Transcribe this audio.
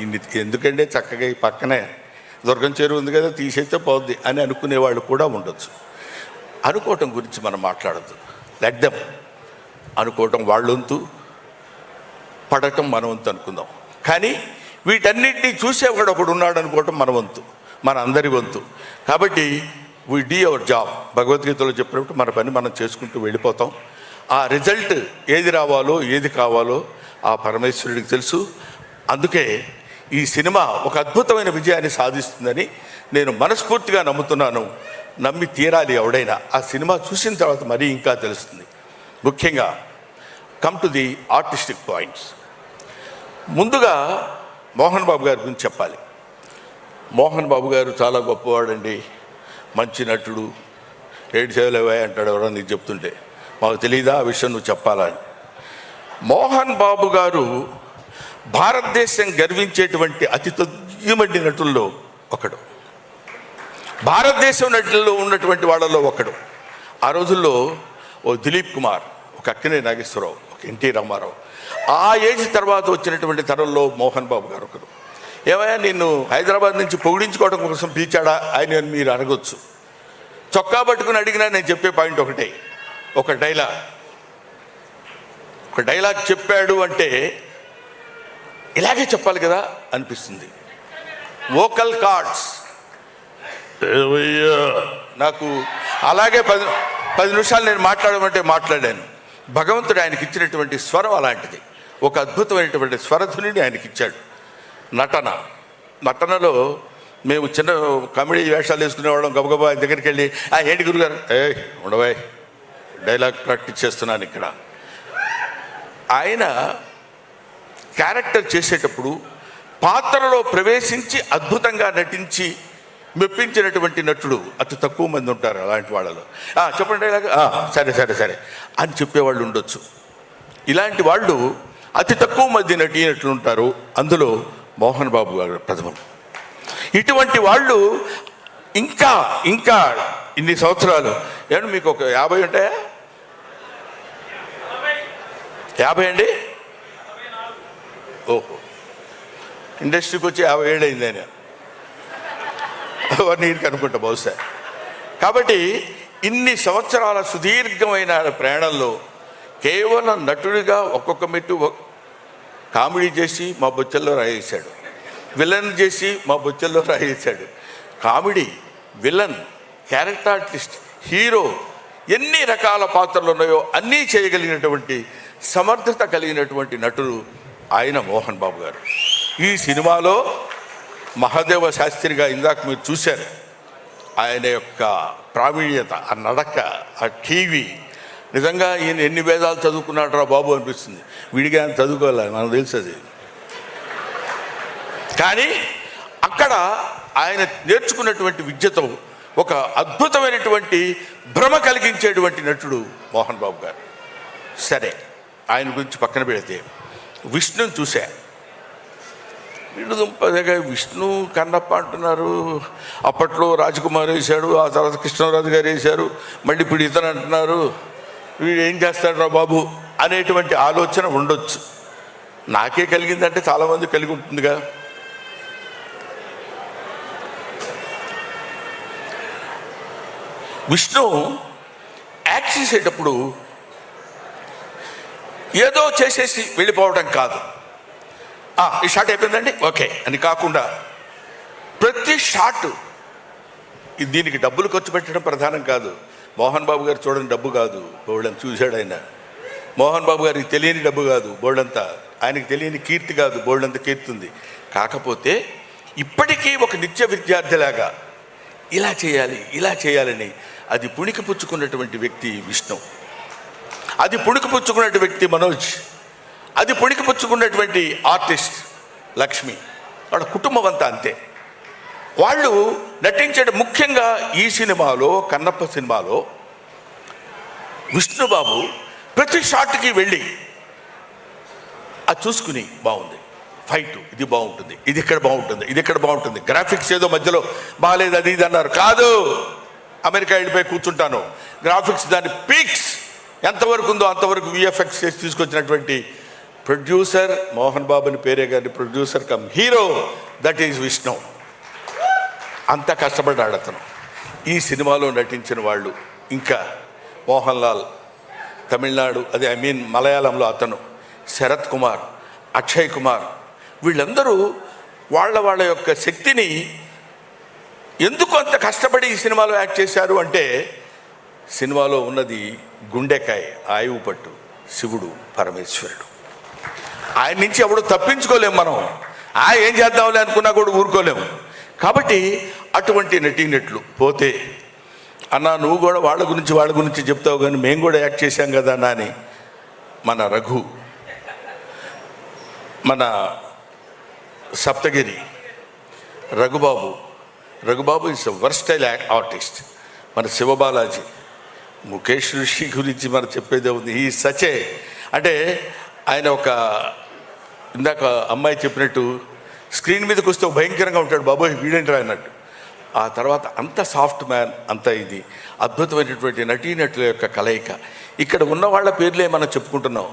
ఎందుకంటే చక్కగా ఈ పక్కనే దుర్గం చెరువు ఉంది కదా, తీసేస్తే పోద్ది అని అనుకునేవాళ్ళు కూడా ఉండొచ్చు. అనుకోవటం గురించి మనం మాట్లాడద్దు. లెట్ దెమ్ అనుకోవటం వాళ్ళ వంతు, పడటం మన వంతు అనుకుందాం. కానీ వీటన్నిటినీ చూసేవాడు ఒకడు ఉన్నాడు అనుకోవటం మన వంతు, మన అందరి వంతు. కాబట్టి వీ డీ అవర్ జాబ్. భగవద్గీతలో చెప్పినప్పుడు మన పని మనం చేసుకుంటూ వెళ్ళిపోతాం. ఆ రిజల్ట్ ఏది రావాలో ఏది కావాలో ఆ పరమేశ్వరుడికి తెలుసు. అందుకే ఈ సినిమా ఒక అద్భుతమైన విజయాన్ని సాధిస్తుందని నేను మనస్ఫూర్తిగా నమ్ముతున్నాను. నమ్మి తీరాలి ఎవడైనా. ఆ సినిమా చూసిన తర్వాత మరీ ఇంకా తెలుస్తుంది. ముఖ్యంగా come to the artistic points. ముందుగా మోహన్ బాబు గారి గురించి చెప్పాలి. మోహన్ బాబు గారు చాలా గొప్పవాడండి, మంచి నటుడు. ఏడు సేవలేవా అంటాడు ఎవరో నీకు చెప్తుంటే. మాకు తెలియదా ఆ విషయం, నువ్వు చెప్పాలని. మోహన్ బాబు గారు భారతదేశం గర్వించేటువంటి అతి తొమ్మిది నటుల్లో ఒకడు. భారతదేశం నటుల్లో ఉన్నటువంటి వాళ్ళలో ఒకడు. ఆ రోజుల్లో ఓ దిలీప్ కుమార్, ఒక అక్కినే నాగేశ్వరరావు, ఒక ఎన్టీ రామారావు, ఆ ఏజ్ తర్వాత వచ్చినటువంటి తరంలో మోహన్ బాబు గారు ఒకరు. ఏమయ్యా నిన్ను హైదరాబాద్ నుంచి పొగిడించుకోవడం కోసం పిలిచాడా ఆయన మీరు అడగొచ్చు. చొక్కా పట్టుకుని అడిగినా నేను చెప్పే పాయింట్ ఒకటే, ఒక డైలాగ్ చెప్పాడు అంటే ఇలాగే చెప్పాలి కదా అనిపిస్తుంది. వోకల్ కార్డ్స్ నాకు అలాగే 10 నిమిషాలు నేను మాట్లాడమంటే మాట్లాడాను. భగవంతుడు ఆయనకి ఇచ్చినటువంటి స్వరం అలాంటిది. ఒక అద్భుతమైనటువంటి స్వరధునిని ఆయనకి ఇచ్చాడు. నటనలో మేము చిన్న కామెడీ వేషాలు వేసుకునేవాళ్ళం. గబగబా ఆయన దగ్గరికి వెళ్ళి ఏంటి గురుగారు, ఉండవాయ్ డైలాగ్ ప్రాక్టీస్ చేస్తున్నాను ఇక్కడ. ఆయన క్యారెక్టర్ చేసేటప్పుడు పాత్రలో ప్రవేశించి అద్భుతంగా నటించి మెప్పించినటువంటి నటుడు అతి తక్కువ మంది ఉంటారు. అలాంటి వాళ్ళలో చెప్పండి డైలాగ్, సరే అని చెప్పేవాళ్ళు ఉండొచ్చు. ఇలాంటి వాళ్ళు అతి తక్కువ మంది నటులు ఉంటారు. అందులో మోహన్ బాబు గారు ప్రథమం. ఇటువంటి వాళ్ళు ఇంకా ఇన్ని సంవత్సరాలు, ఏమన్నా మీకు ఒక 50 ఉంటాయా? 50 అండి? ఓహో, ఇండస్ట్రీకి వచ్చి 50 ఏళ్ళు అయింది ఆయన. నీకు అనుకుంటా బహుశా. కాబట్టి ఇన్ని సంవత్సరాల సుదీర్ఘమైన ప్రయాణంలో కేవలం నటుడిగా ఒక్కొక్క మెట్టు కామెడీ చేసి మా బొచ్చల్లో రాయేశాడు, విలన్ చేసి మా బొచ్చల్లో రాయేశాడు. Comedy, villain, character artist, hero, ఎన్ని రకాల పాత్రలు ఉన్నాయో అన్నీ చేయగలిగినటువంటి సమర్థత కలిగినటువంటి నటుడు ఆయన మోహన్ బాబు గారు. ఈ సినిమాలో మహాదేవ శాస్త్రిగా ఇందాక మీరు చూశారు. ఆయన యొక్క ప్రావీణ్యత, ఆ నడక, ఆ టీవీ, నిజంగా ఈయన ఎన్ని వేదాలు చదువుకున్నాడు రా బాబు అనిపిస్తుంది. విడిగా ఆయన చదువుకోవాలి, మనకు తెలుసు అది. కానీ అక్కడ ఆయన నేర్చుకున్నటువంటి విద్యతో ఒక అద్భుతమైనటువంటి భ్రమ కలిగించేటువంటి నటుడు మోహన్ బాబు గారు. సరే, ఆయన గురించి పక్కన పెడితే విష్ణుని చూశా. విష్ణు కన్నప్ప అంటున్నారు. అప్పట్లో రాజకుమార్ వేశాడు, ఆ తర్వాత కృష్ణరాజు గారు వేశారు, మళ్ళీ ఇప్పుడు ఇతను అంటున్నారు. వీడు ఏం చేస్తాడు రా బాబు అనేటువంటి ఆలోచన ఉండొచ్చు. నాకే కలిగిందంటే చాలామంది కలిగి ఉంటుందిగా. విష్ణు యాక్ట్ చేసేటప్పుడు ఏదో చేసేసి వెళ్ళిపోవడం కాదు, ఈ షాట్ అయిపోయిందండి ఓకే అని కాకుండా ప్రతి షాట్, దీనికి డబ్బులు ఖర్చు పెట్టడం ప్రధానం కాదు. మోహన్ బాబు గారు చూడని డబ్బు కాదు, బోల్డంత చూశాడు ఆయన. మోహన్ బాబు గారికి తెలియని డబ్బు కాదు బోల్డంతా, ఆయనకి తెలియని కీర్తి కాదు బోల్డంత కీర్తి ఉంది. కాకపోతే ఇప్పటికీ ఒక నిత్య విద్యార్థిలాగా ఇలా చేయాలని అది పుణికిపుచ్చుకున్నటువంటి వ్యక్తి విష్ణు, అది పుణికిపుచ్చుకున్నటువంటి వ్యక్తి మనోజ్, అది పుణికిపుచ్చుకున్నటువంటి ఆర్టిస్ట్ లక్ష్మి, వాళ్ళ కుటుంబం అంతా అంతే. వాళ్ళు నటించే ముఖ్యంగా ఈ సినిమాలో, కన్నప్ప సినిమాలో విష్ణుబాబు ప్రతి షాట్కి వెళ్ళి అది చూసుకుని బాగుంది, ఫైట్ ఇది బాగుంటుంది, ఇది ఇక్కడ బాగుంటుంది, గ్రాఫిక్స్ ఏదో మధ్యలో బాగాలేదు అది ఇది అన్నారు. కాదు, అమెరికా వెళ్ళిపోయి కూర్చుంటాను, గ్రాఫిక్స్ దాని పీక్స్ ఎంతవరకు ఉందో అంతవరకు విఎఫ్ఎక్స్ చేసి తీసుకొచ్చినటువంటి ప్రొడ్యూసర్ మోహన్ బాబుని పేరే కానీ producer come hero that is Vishnu. అంత కష్టపడ్డాడు అతను. ఈ సినిమాలో నటించిన వాళ్ళు ఇంకా మోహన్ లాల్ తమిళనాడు, అదే మలయాళంలో అతను, శరత్ కుమార్, అక్షయ్ కుమార్, వీళ్ళందరూ వాళ్ళ యొక్క శక్తిని ఎందుకు అంత కష్టపడి ఈ సినిమాలో యాక్ట్ చేశారు అంటే, సినిమాలో ఉన్నది గుండెకాయ, ఆయువు పట్టు, శివుడు పరమేశ్వరుడు. ఆయన నుంచి ఎవడు తప్పించుకోలేము మనం. ఏం చేద్దాంలే అనుకున్నా కూడా ఊరుకోలేము. కాబట్టి అటువంటి నటీనట్లు పోతే, అన్నా నువ్వు కూడా వాళ్ళ గురించి చెప్తావు కానీ మేము కూడా యాక్ట్ చేశాం కదా అన్నా అని మన రఘు, మన Saptagiri Raghubabu is versatile artist. మన శివబాలాజీ, ముఖేష్ ఋషి గురించి మనం చెప్పేదే ఉంది. ఈ సచే అంటే ఆయన ఒక ఇందాక అమ్మాయి చెప్పినట్టు స్క్రీన్ మీదకి వస్తే భయంకరంగా ఉంటాడు, బాబోయ్ వీడేంట్రా అన్నట్టు. ఆ తర్వాత అంత సాఫ్ట్ మ్యాన్, అంత ఇది అద్భుతమైనటువంటి నటీనటుల యొక్క కలయిక. ఇక్కడ ఉన్న వాళ్ళ పేర్లే మనం చెప్పుకుంటున్నాం.